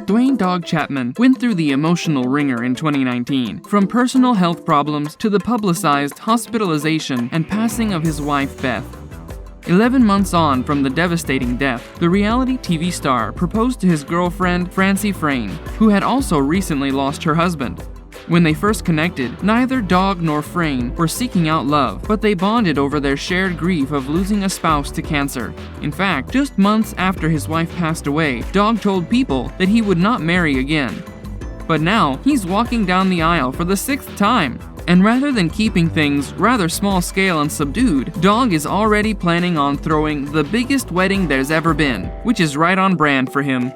Duane "Dog" Chapman went through the emotional ringer in 2019, from personal health problems to the publicized hospitalization and passing of his wife Beth. 11 months on from the devastating death, the reality TV star proposed to his girlfriend Francie Frayne, who had also recently lost her husband. When they first connected, neither Dog nor Frayne were seeking out love, but they bonded over their shared grief of losing a spouse to cancer. In fact, just months after his wife passed away, Dog told People that he would not marry again. But now, he's walking down the aisle for the 6th time. And rather than keeping things rather small scale and subdued, Dog is already planning on throwing the biggest wedding there's ever been, which is right on brand for him.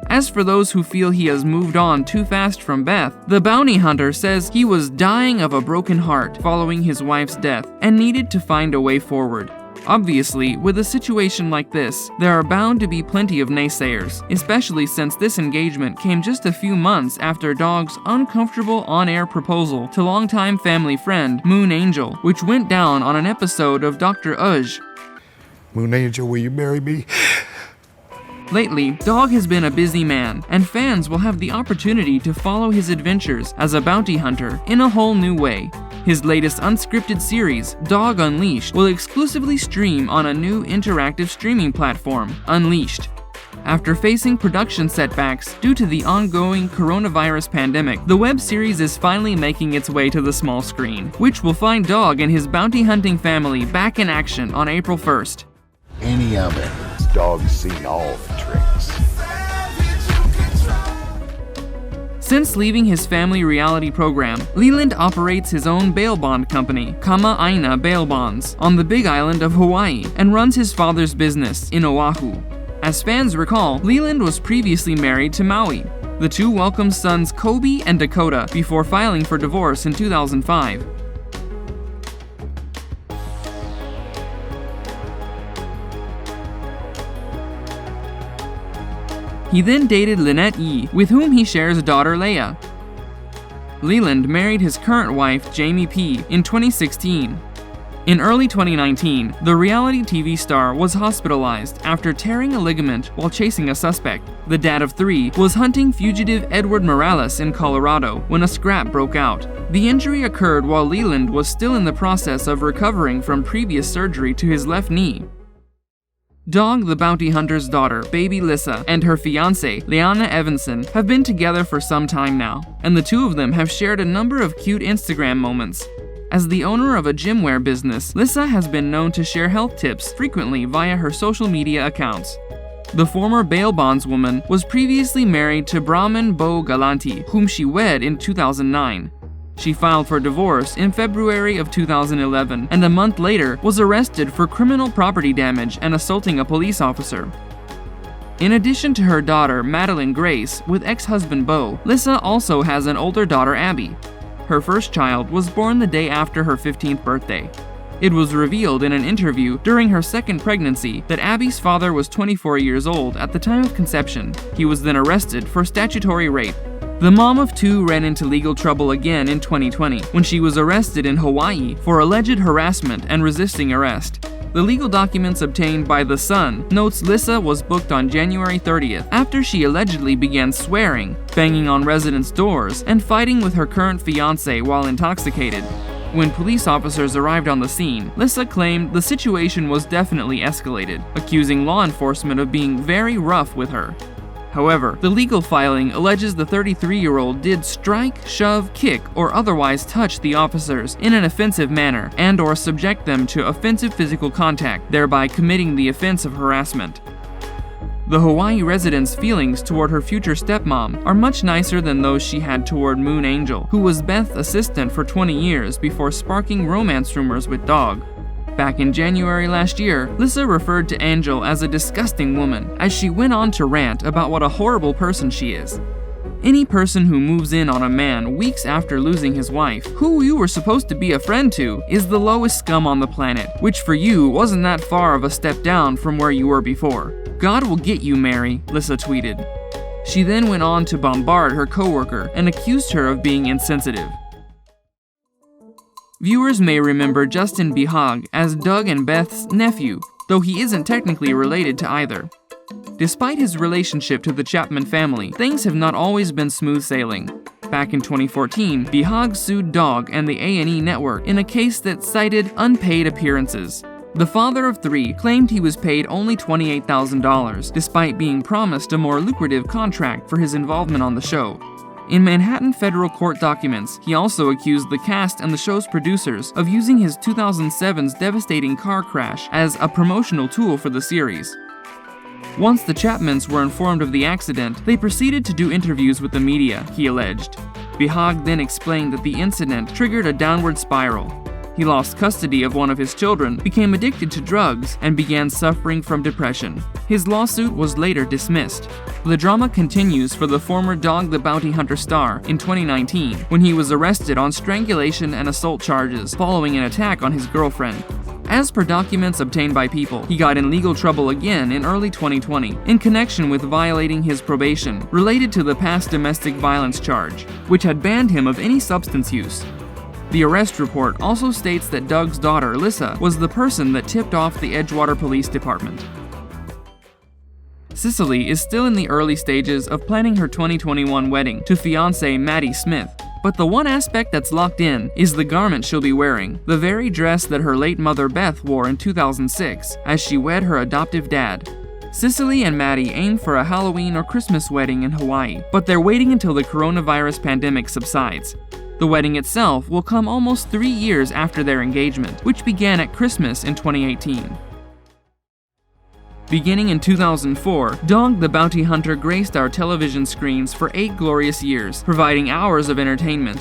As for those who feel he has moved on too fast from Beth, the bounty hunter says he was dying of a broken heart following his wife's death and needed to find a way forward. Obviously, with a situation like this, there are bound to be plenty of naysayers, especially since this engagement came just a few months after Dog's uncomfortable on-air proposal to longtime family friend Moon Angel, which went down on an episode of Dr. Uj. Moon Angel, will you marry me? Lately, Dog has been a busy man, and fans will have the opportunity to follow his adventures as a bounty hunter in a whole new way. His latest unscripted series, Dog Unleashed, will exclusively stream on a new interactive streaming platform, Unleashed. After facing production setbacks due to the ongoing coronavirus pandemic, the web series is finally making its way to the small screen, which will find Dog and his bounty hunting family back in action on April 1st. Any of it. Dog's seen all the tricks. Since leaving his family reality program, Leland operates his own bail bond company, Kama Aina Bail Bonds, on the Big Island of Hawaii and runs his father's business in Oahu. As fans recall, Leland was previously married to Maui. The two welcomed sons Kobe and Dakota before filing for divorce in 2005. He then dated Lynette Yee, with whom he shares a daughter Leia. Leland married his current wife Jamie P. in 2016. In early 2019, the reality TV star was hospitalized after tearing a ligament while chasing a suspect. The dad of 3 was hunting fugitive Edward Morales in Colorado when a scrap broke out. The injury occurred while Leland was still in the process of recovering from previous surgery to his left knee. Dog, the bounty hunter's daughter, baby Lyssa, and her fiancé, Leanna Evanson, have been together for some time now, and the two of them have shared a number of cute Instagram moments. As the owner of a gymwear business, Lyssa has been known to share health tips frequently via her social media accounts. The former bail bondswoman was previously married to Brahman Bo Galanti, whom she wed in 2009. She filed for divorce in February of 2011 and a month later was arrested for criminal property damage and assaulting a police officer. In addition to her daughter, Madeline Grace, with ex-husband Bo, Lyssa also has an older daughter, Abby. Her first child was born the day after her 15th birthday. It was revealed in an interview during her second pregnancy that Abby's father was 24 years old at the time of conception. He was then arrested for statutory rape. The mom of 2 ran into legal trouble again in 2020 when she was arrested in Hawaii for alleged harassment and resisting arrest. The legal documents obtained by The Sun notes Lyssa was booked on January 30th after she allegedly began swearing, banging on residents' doors, and fighting with her current fiancé while intoxicated. When police officers arrived on the scene, Lyssa claimed the situation was definitely escalated, accusing law enforcement of being very rough with her. However, the legal filing alleges the 33-year-old did strike, shove, kick, or otherwise touch the officers in an offensive manner and/or subject them to offensive physical contact, thereby committing the offense of harassment. The Hawaii resident's feelings toward her future stepmom are much nicer than those she had toward Moon Angel, who was Beth's assistant for 20 years before sparking romance rumors with Dog. Back in January last year, Lyssa referred to Angel as a disgusting woman, as she went on to rant about what a horrible person she is. Any person who moves in on a man weeks after losing his wife, who you were supposed to be a friend to, is the lowest scum on the planet, which for you wasn't that far of a step down from where you were before. God will get you, Mary, Lyssa tweeted. She then went on to bombard her coworker and accused her of being insensitive. Viewers may remember Justin Bihag as Doug and Beth's nephew, though he isn't technically related to either. Despite his relationship to the Chapman family, things have not always been smooth sailing. Back in 2014, Bihag sued Dog and the A&E network in a case that cited unpaid appearances. The father of 3 claimed he was paid only $28,000, despite being promised a more lucrative contract for his involvement on the show. In Manhattan federal court documents, he also accused the cast and the show's producers of using his 2007's devastating car crash as a promotional tool for the series. Once the Chapmans were informed of the accident, they proceeded to do interviews with the media, he alleged. Bihag then explained that the incident triggered a downward spiral. He lost custody of one of his children, became addicted to drugs, and began suffering from depression. His lawsuit was later dismissed. The drama continues for the former Dog the Bounty Hunter star in 2019, when he was arrested on strangulation and assault charges following an attack on his girlfriend. As per documents obtained by People, he got in legal trouble again in early 2020 in connection with violating his probation related to the past domestic violence charge, which had banned him of any substance use. The arrest report also states that Doug's daughter, Lyssa, was the person that tipped off the Edgewater Police Department. Cecily is still in the early stages of planning her 2021 wedding to fiancé Maddie Smith, but the one aspect that's locked in is the garment she'll be wearing, the very dress that her late mother Beth wore in 2006 as she wed her adoptive dad. Cecily and Maddie aim for a Halloween or Christmas wedding in Hawaii, but they're waiting until the coronavirus pandemic subsides. The wedding itself will come almost 3 years after their engagement, which began at Christmas in 2018. Beginning in 2004, Dog the Bounty Hunter graced our television screens for 8 glorious years, providing hours of entertainment.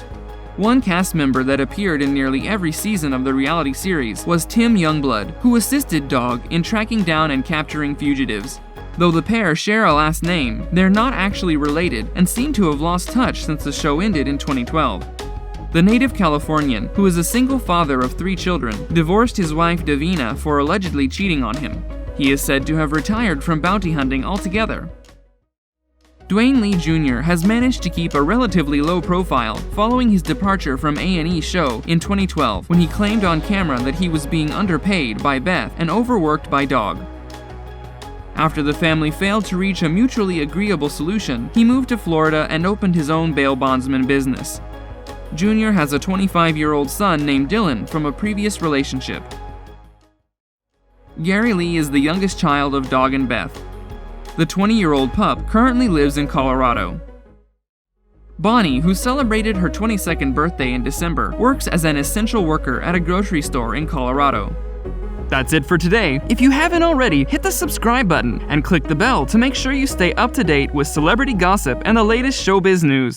One cast member that appeared in nearly every season of the reality series was Tim Youngblood, who assisted Dog in tracking down and capturing fugitives. Though the pair share a last name, they're not actually related and seem to have lost touch since the show ended in 2012. The native Californian, who is a single father of 3 children, divorced his wife Davina for allegedly cheating on him. He is said to have retired from bounty hunting altogether. Duane Lee Jr. has managed to keep a relatively low profile following his departure from A&E's show in 2012 when he claimed on camera that he was being underpaid by Beth and overworked by Dog. After the family failed to reach a mutually agreeable solution, he moved to Florida and opened his own bail bondsman business. Jr. has a 25-year-old son named Dylan from a previous relationship. Garry Lee is the youngest child of Dog and Beth. The 20-year-old pup currently lives in Colorado. Bonnie, who celebrated her 22nd birthday in December, works as an essential worker at a grocery store in Colorado. That's it for today. If you haven't already, hit the subscribe button and click the bell to make sure you stay up to date with celebrity gossip and the latest showbiz news.